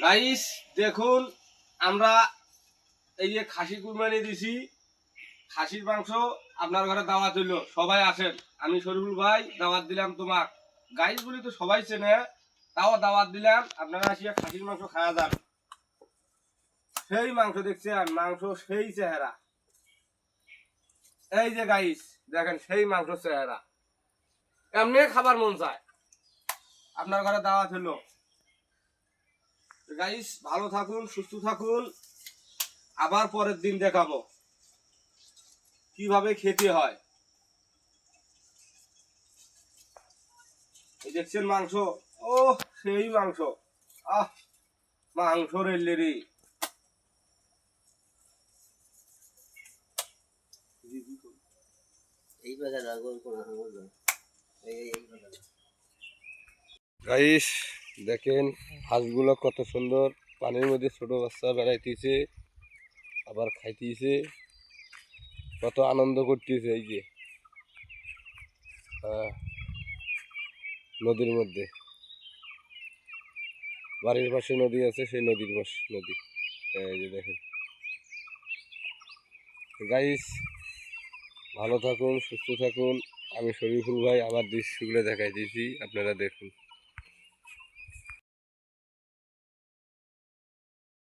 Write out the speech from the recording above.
Guys দেখুন, আমরা এই যে খাসি কুরবানি দিছি, খাসির মাংস আপনার ঘরে দাওয়াত হইলো, সবাই আসেন। আমি শরীফুল ভাই দাওয়াত দিলাম তোমাক। গাইস বলি তো সবাই চেনে, তাও দাওয়াত দিলাম, আপনারা আসিয়া খাসির মাংস খাওয়া যান। সেই মাংস দেখছেন, মাংস সেই চেহারা। এই যে গাইস দেখেন, সেই মাংস চেহারা, এমনি খাবার মন চায়। আপনার ঘরে দাওয়াত হইলো। গাইস ভালো থাকুন, সুস্থ থাকুন। আবার পরের দিন দেখাবো কিভাবে খেতে হয়। এই দেখছেন মাংস, ও সেই মাংস, আহ মাংস রেলেরি। গাইস দেখেন হাঁসগুলো কত সুন্দর, পানির মধ্যে ছোট বাচ্চা বেড়াইতেছে, আবার খাইতেছে, কত আনন্দ করতেছে। এই যে নদীর মধ্যে, বাড়ির পাশে নদী আছে, সেই নদীর পাশে নদী। এই যে দেখেন গাইস, ভালো থাকুন, সুস্থ থাকুন। আমি শরীফুল ভাই আবার দৃশ্যগুলো দেখাই দিয়েছি, আপনারা দেখুন।